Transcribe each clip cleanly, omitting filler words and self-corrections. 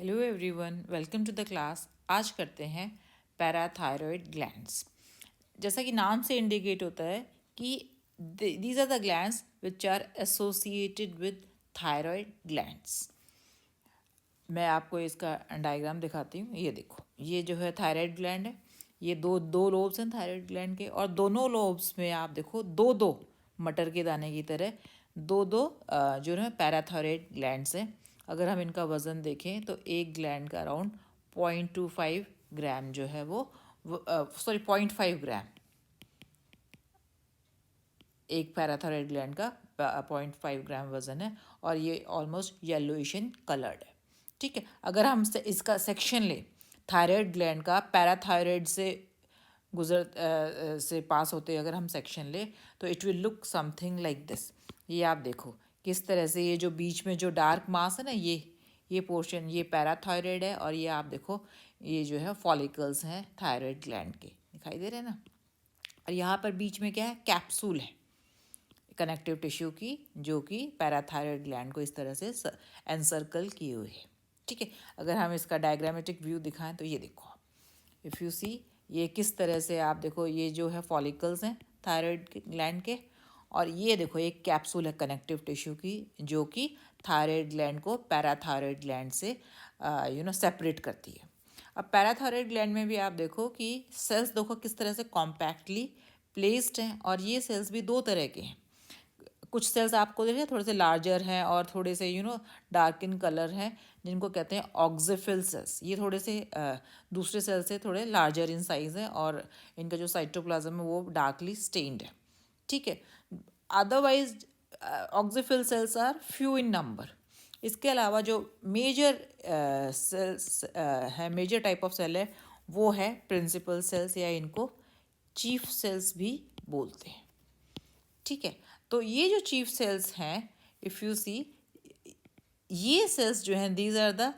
Hello everyone, welcome to the class. आज करते हैं पैराथायरॉयड ग्लैंड्स। जैसा कि नाम से इंडिकेट होता है कि these are the glands which are associated with thyroid glands. मैं आपको इसका डायग्राम दिखाती हूँ। ये देखो, ये जो है थायराइड ग्लैंड है। ये दो दो लोब्स हैं थायराइड ग्लैंड के, और दोनों लोब्स में आप देखो दो दो मटर के दाने की तरह दो दो जो है पैराथायरॉयड ग्लैंड्स हैं। अगर हम इनका वज़न देखें तो एक ग्लैंड का अराउंड 0.25 ग्राम जो है वो 0.5 ग्राम एक पैराथायरॉयड ग्लैंड का 0.5 ग्राम वज़न है, और ये ऑलमोस्ट येलोइश इन कलर्ड है। ठीक है, अगर हम इसका सेक्शन ले थायराइड ग्लैंड का पैराथायरॉयड से से पास होते अगर हम सेक्शन ले तो it will look something like this. ये आप देखो किस तरह से ये जो बीच में जो डार्क मास है ना, ये पोर्शन ये पैराथायरॉयड है, और ये आप देखो ये जो है फॉलिकल्स हैं थायराइड ग्लैंड के, दिखाई दे रहे हैं ना। और यहाँ पर बीच में क्या है, कैप्सूल है कनेक्टिव टिश्यू की, जो कि पैराथायरॉयड ग्लैंड को इस तरह से एनसर्कल किए हुए है। ठीक है, अगर हम इसका डायग्रामेटिक व्यू दिखाएं तो ये देखो, इफ़ यू सी ये किस तरह से आप देखो, ये जो है फॉलिकल्स हैं थायराइड ग्लैंड के, और ये देखो एक कैप्सूल है कनेक्टिव टिश्यू की, जो कि थायराइड ग्लैंड को पैराथायरॉयड ग्लैंड से सेपरेट करती है। अब पैराथायरॉयड ग्लैंड में भी आप देखो कि सेल्स देखो किस तरह से कॉम्पैक्टली प्लेस्ड हैं, और ये सेल्स भी दो तरह के हैं। कुछ सेल्स आपको देखिए थोड़े से लार्जर हैं और थोड़े से डार्क इन कलर हैं, जिनको कहते हैं ऑक्सिफिल सेल्स। ये थोड़े से दूसरे सेल से थोड़े लार्जर इन साइज़ है, और इनका जो साइटोप्लाज्म है वो डार्कली स्टेन्ड है। ठीक है, otherwise oxyphil cells are few in number. इसके अलावा जो मेजर सेल्स है, मेजर टाइप ऑफ सेल है, वो है प्रिंसिपल सेल्स, या इनको चीफ सेल्स भी बोलते हैं। ठीक है, तो ये जो चीफ सेल्स हैं, इफ़ यू सी, ये सेल्स जो हैं these are the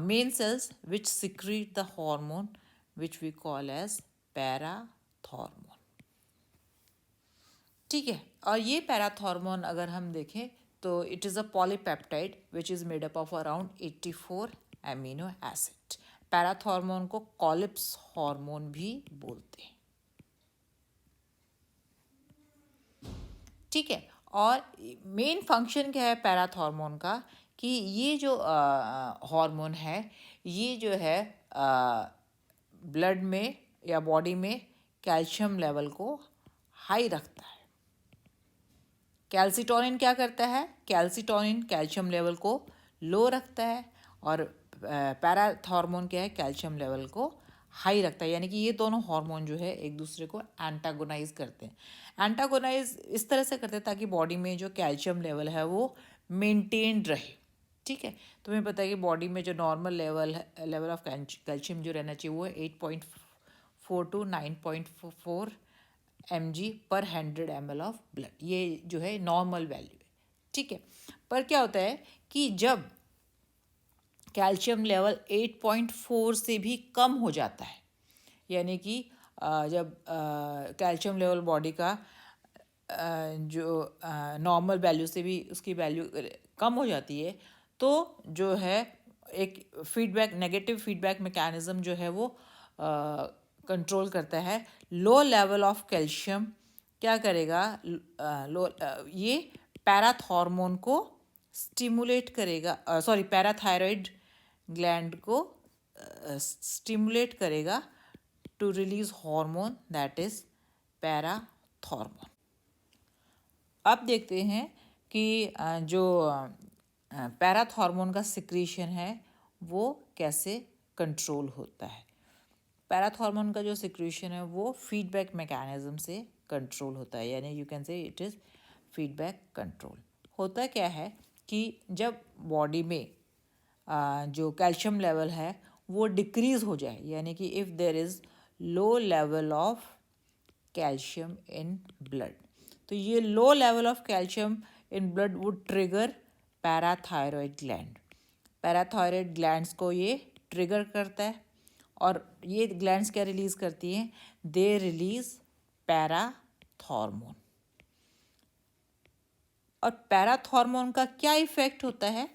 main cells which secrete the hormone which we call as parathormone. ठीक है, और ये पैराथॉर्मोन अगर हम देखें तो it is a polypeptide which is made up of around 84 amino acid. Parathormone को कॉलिप्स हार्मोन भी बोलते हैं। ठीक है, और मेन फंक्शन क्या है पैराथॉर्मोन का, कि ये जो हार्मोन है, ये जो है ब्लड में या बॉडी में कैल्शियम लेवल को हाई रखता है। कैल्सिटोनिन क्या करता है, कैल्सिटोनिन कैल्शियम लेवल को लो रखता है, और पैराथॉर्मोन क्या है, कैल्शियम लेवल को हाई रखता है। यानी कि ये दोनों हार्मोन जो है एक दूसरे को एंटागोनाइज करते हैं। एंटागोनाइज इस तरह से करते हैं ताकि बॉडी में जो कैल्शियम लेवल है वो मेंटेन्ड रहे। ठीक है, तुम्हें पता है कि बॉडी में जो नॉर्मल लेवल ऑफ कैल्शियम जो रहना चाहिए वो है 8.4 to 9.4 mg/100 ml of blood. ये जो है नॉर्मल वैल्यू है। ठीक है, पर क्या होता है कि जब कैल्शियम लेवल 8.4 से भी कम हो जाता है, यानी कि जब कैल्शियम लेवल बॉडी का जो नॉर्मल वैल्यू से भी उसकी वैल्यू कम हो जाती है, तो जो है एक फीडबैक, नेगेटिव फीडबैक मैकेनिज्म जो है वो कंट्रोल करता है। लो लेवल ऑफ कैल्शियम क्या करेगा, ये पैराथॉर्मोन को स्टिमुलेट करेगा, पैराथायरॉयड ग्लैंड को स्टिमुलेट करेगा to release hormone that is parathormone. अब देखते हैं कि जो पैराथॉर्मोन का सिक्रीशन है वो कैसे कंट्रोल होता है। पैराथॉर्मोन का जो सिक्रीशन है वो फीडबैक मैकेनिज्म से कंट्रोल होता है, यानी you can say it is feedback control. होता क्या है कि जब बॉडी में जो कैल्शियम लेवल है वो डिक्रीज़ हो जाए, यानी कि if there is low level of calcium in blood, तो ये लो level of calcium in blood would trigger parathyroid gland. Parathyroid glands को ये ट्रिगर करता है, और ये ग्लैंड्स क्या रिलीज करती हैं, दे रिलीज पैराथॉर्मोन। और पैराथॉर्मोन का क्या इफेक्ट होता है,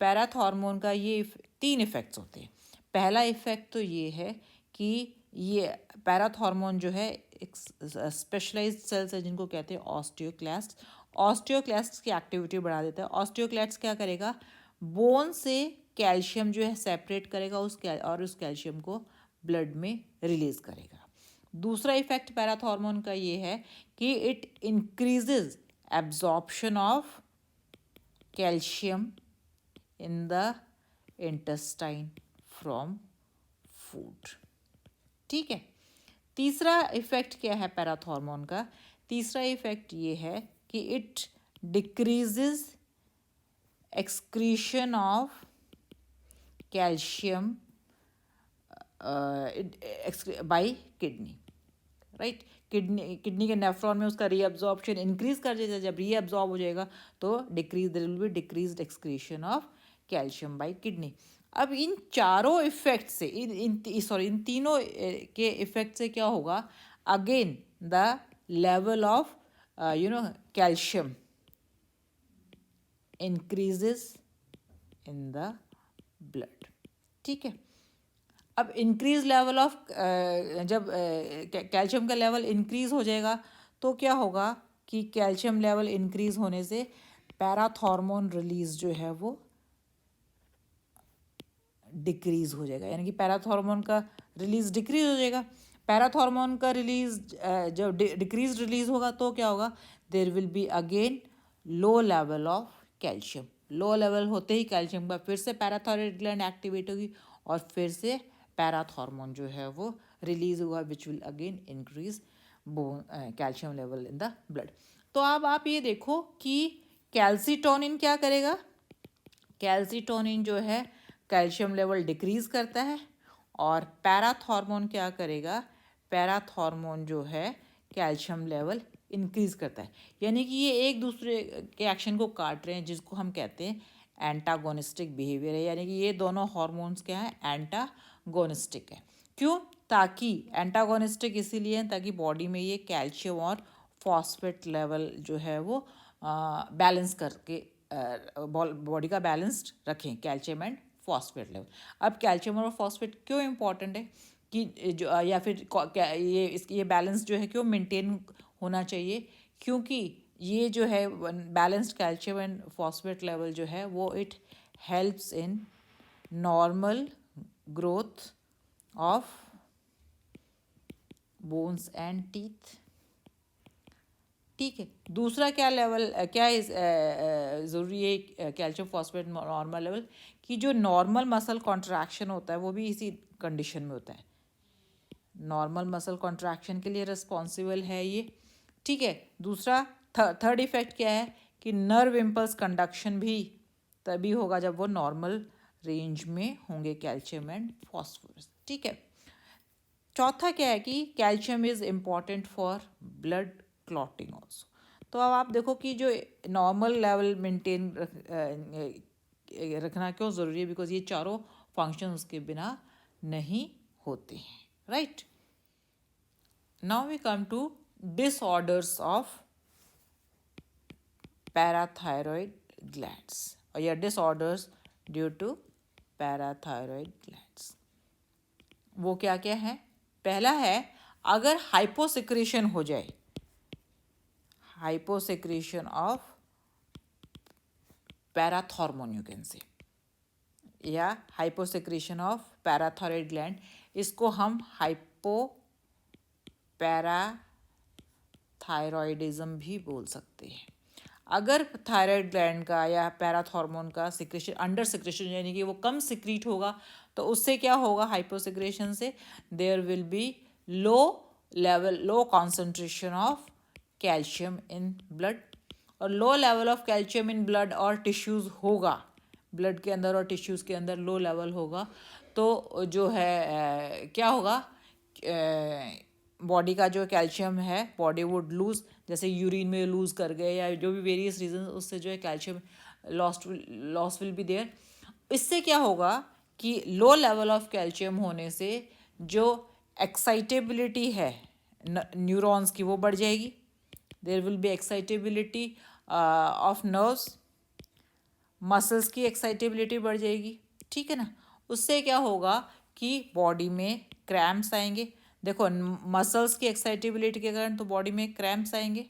पैराथॉर्मोन का ये 3 इफ़ेक्ट्स होते हैं। पहला इफ़ेक्ट तो ये है कि ये पैराथॉर्मोन जो है एक स्पेशलाइज्ड सेल्स है जिनको कहते हैं ऑस्टियोक्लास्ट। ऑस्टियोक्लास्ट की एक्टिविटी बढ़ा देता है। ऑस्टियोक्लास्ट क्या करेगा, बोन से कैल्शियम जो है सेपरेट करेगा और उस कैल्शियम को ब्लड में रिलीज करेगा। दूसरा इफेक्ट पैराथॉर्मोन का ये है कि it increases absorption of calcium in the intestine from food. ठीक है। तीसरा इफेक्ट क्या है पैराथॉर्मोन का? तीसरा इफेक्ट ये है कि it decreases excretion of calcium by kidney, right. Kidney के नेफ्रॉन में उसका रीअब्जॉर्प्शन इंक्रीज कर देता है। जब रीअब्जॉर्ब हो जाएगा तो there will be decreased excretion of calcium by kidney. अब इन चारों इफेक्ट से इन तीनों के इफेक्ट से क्या होगा, again the level of calcium increases in the blood. ठीक है। अब इंक्रीज लेवल ऑफ जब कैल्शियम का लेवल इंक्रीज हो जाएगा तो क्या होगा कि कैल्शियम लेवल इंक्रीज होने से पैराथॉर्मोन रिलीज जो है वो डिक्रीज हो जाएगा, यानी कि पैराथॉर्मोन का रिलीज डिक्रीज हो जाएगा। पैराथॉर्मोन का रिलीज जब डिक्रीज रिलीज होगा तो क्या होगा, there will be again low level of calcium. Low level होते ही कैल्शियम का फिर से पैराथायरॉइड ग्लैंड एक्टिवेट होगी और फिर से पैराथॉर्मोन जो है वो रिलीज हुआ which will again increase calcium level in the blood. तो अब आप ये देखो कि कैल्सीटोनिन क्या करेगा, कैल्सीटोनिन जो है कैल्शियम लेवल डिक्रीज करता है और पैराथॉर्मोन क्या करेगा, पैराथॉर्मोन जो है कैल्शियम लेवल इंक्रीज करता है। यानी कि ये एक दूसरे के एक्शन को काट रहे हैं जिसको हम कहते हैं एंटागोनिस्टिक बिहेवियर है। यानी कि ये दोनों हार्मोन्स क्या है, एंटागोनिस्टिक है। क्यों? ताकि एंटागोनिस्टिक इसीलिए है ताकि बॉडी में ये कैल्शियम और फॉस्फेट लेवल जो है वो बैलेंस करके बॉडी का बैलेंस्ड रखें, कैल्शियम एंड फॉस्फेट लेवल। अब कैल्शियम और फॉस्फेट क्यों इम्पॉर्टेंट है कि जो या फिर ये बैलेंस जो है क्यों मेंटेन होना चाहिए, क्योंकि ये जो है balanced calcium and phosphate level जो है वो it helps in normal growth of bones and teeth. ठीक है। दूसरा क्या लेवल क्या ज़रूरी है कैल्शियम फॉस्फेट नॉर्मल लेवल, कि जो नॉर्मल मसल कॉन्ट्रैक्शन होता है वो भी इसी कंडीशन में होता है। नॉर्मल मसल कॉन्ट्रैक्शन के लिए रिस्पॉन्सिबल है ये। ठीक है। दूसरा थर्ड इफेक्ट क्या है कि नर्व इम्पल्स कंडक्शन भी तभी होगा जब वो नॉर्मल रेंज में होंगे कैल्शियम एंड फॉस्फोरस। ठीक है। चौथा क्या है कि calcium is important for blood clotting also. तो अब आप देखो कि जो नॉर्मल लेवल मेंटेन रखना क्यों ज़रूरी है, बिकॉज ये चारों फंक्शन उसके बिना नहीं होते हैं, right. Now we come to disorders of parathyroid glands और या disorders due to parathyroid glands. वो क्या क्या है? पहला है अगर हाइपोसेक्रेशन हो जाए, hyposecretion of parathormone you can say, या हाइपोसेक्रेशन ऑफ पैराथायरॉयड ग्लैंड, इसको हम हाइपो पैराथायरॉयडिज्म भी बोल सकते हैं। अगर थायराइड ग्लैंड का या पैराथॉर्मोन का सिक्रेशन अंडर सिक्रेशन यानी कि वो कम सिक्रीट होगा तो उससे क्या होगा, हाइपोसिक्रेशन से there will be low concentration of calcium in blood, और low level of calcium in blood और टिश्यूज़ होगा, ब्लड के अंदर और टिश्यूज़ के अंदर लो लेवल होगा तो जो है क्या होगा, बॉडी का जो कैल्शियम है बॉडी वुड लूज़, जैसे यूरिन में लूज़ कर गए या जो भी वेरियस रीजन उससे जो है calcium loss will be there. इससे क्या होगा कि लो लेवल ऑफ कैल्शियम होने से जो एक्साइटेबिलिटी है न्यूरॉन्स की वो बढ़ जाएगी, there will be excitability of nerves, muscles की एक्साइटेबिलिटी बढ़ जाएगी, ठीक है ना। उससे क्या होगा कि बॉडी में क्रैम्प्स आएंगे। देखो मसल्स की एक्साइटेबिलिटी के कारण तो बॉडी में क्रैम्प्स आएंगे,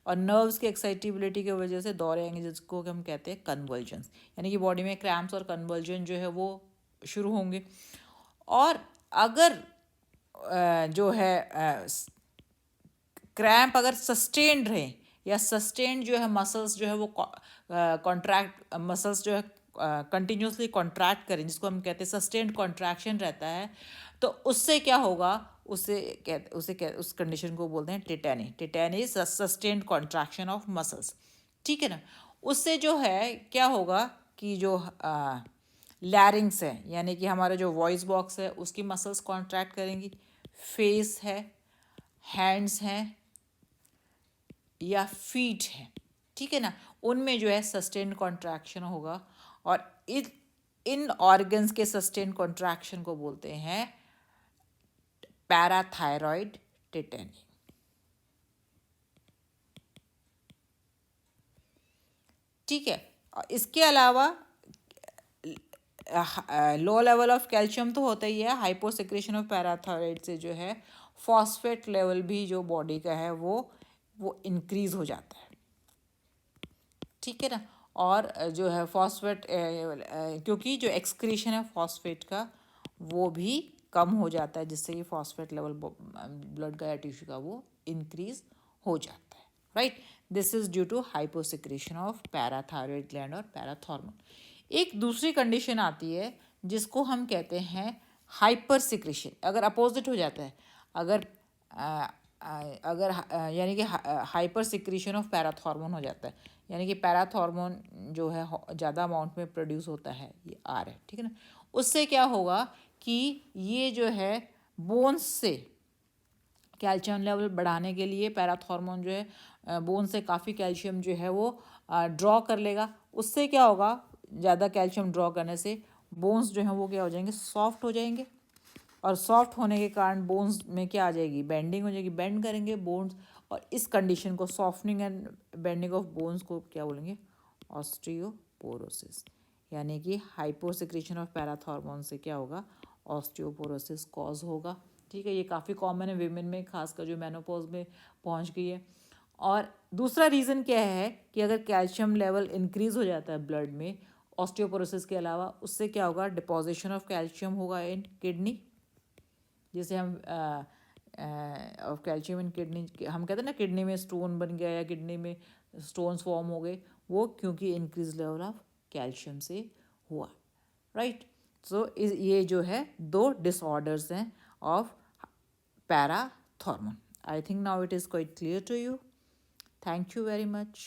और नर्व्स की एक्साइटेबिलिटी की वजह से दौरे आएंगे, जिसको हम कहते हैं कन्वल्जन्स, यानी कि बॉडी में क्रैम्प्स और कन्वल्जन जो है वो शुरू होंगे। और अगर जो है क्रैम्प अगर सस्टेन्ड रहे, या सस्टेन्ड जो है मसल्स जो है वो कॉन्ट्रैक्ट, मसल्स जो है कंटिन्यूसली कॉन्ट्रैक्ट करें, जिसको हम कहते हैं सस्टेन्ड कॉन्ट्रैक्शन रहता है, तो उससे क्या होगा, उस कंडीशन को बोलते हैं टेटेनी। टेटेनी सस्टेन्ड कॉन्ट्रैक्शन ऑफ मसल्स, ठीक है ना। उससे जो है क्या होगा कि जो लैरिंग्स है, यानी कि हमारा जो वॉइस बॉक्स है, उसकी मसल्स कॉन्ट्रैक्ट करेंगी। फेस है, हैंड्स हैं या फीट है, ठीक है ना, उनमें जो है सस्टेन्ड कॉन्ट्रैक्शन होगा। और इन ऑर्गन्स के सस्टेन्ड कॉन्ट्रैक्शन को बोलते हैं पैराथायरॉयड टेटेनी। ठीक है, इसके अलावा लो लेवल ऑफ कैल्शियम तो होता ही है, हाइपोसेक्रेशन ऑफ पैराथायरॉयड से जो है फॉस्फेट लेवल भी जो बॉडी का है वो इंक्रीज हो जाता है, ठीक है ना। और जो है फॉस्फेट क्योंकि जो एक्सक्रीशन है फॉस्फेट का वो भी कम हो जाता है, जिससे कि फॉस्फेट लेवल ब्लड का या टिश्यू का वो इंक्रीज हो जाता है, right. This is due to hyposecretion of parathyroid gland और पैराथॉर्मोन। एक दूसरी कंडीशन आती है जिसको हम कहते हैं हाइपर सिक्रेशन। अगर अपोजिट हो जाता है, अगर यानी कि हाइपर सिक्रेशन ऑफ पैराथॉर्मोन हो जाता है, यानी कि पैराथॉर्मोन जो है ज़्यादा अमाउंट में प्रोड्यूस होता है, ये आर है, ठीक है ना। उससे क्या होगा कि ये जो है बोन्स से कैल्शियम लेवल बढ़ाने के लिए पैराथॉर्मोन जो है बोन से काफ़ी कैल्शियम जो है वो ड्रॉ कर लेगा। उससे क्या होगा, ज़्यादा कैल्शियम ड्रॉ करने से बोन्स जो हैं वो क्या हो जाएंगे, सॉफ्ट हो जाएंगे। और सॉफ्ट होने के कारण बोन्स में क्या आ जाएगी, बेंडिंग हो जाएगी, बेंड करेंगे बोन्स। और इस कंडीशन को, softening and bending of bones को क्या बोलेंगे, ऑस्टियोपोरोसिस। यानी कि हाइपोसेक्रेशन ऑफ पैराथॉर्मोन से क्या होगा, ऑस्टियोपोरोसिस कॉज होगा, ठीक है। ये काफ़ी कॉमन है विमेन में, खासकर जो मेनोपॉज में पहुंच गई है। और दूसरा रीज़न क्या है कि अगर कैल्शियम लेवल इंक्रीज़ हो जाता है ब्लड में ऑस्टियोपोरोसिस के अलावा, उससे क्या होगा, डिपॉजिशन ऑफ कैल्शियम होगा इन किडनी, जैसे हम ऑफ कैल्शियम इन किडनी, हम कहते हैं ना किडनी में स्टोन बन गया या किडनी में स्टोन्स फॉर्म हो गए, वो क्योंकि इंक्रीज लेवल ऑफ कैल्शियम से हुआ, राइट। सो ये जो है दो डिसऑर्डर्स हैं of parathormone. I think now it is quite clear to you. Thank you very much.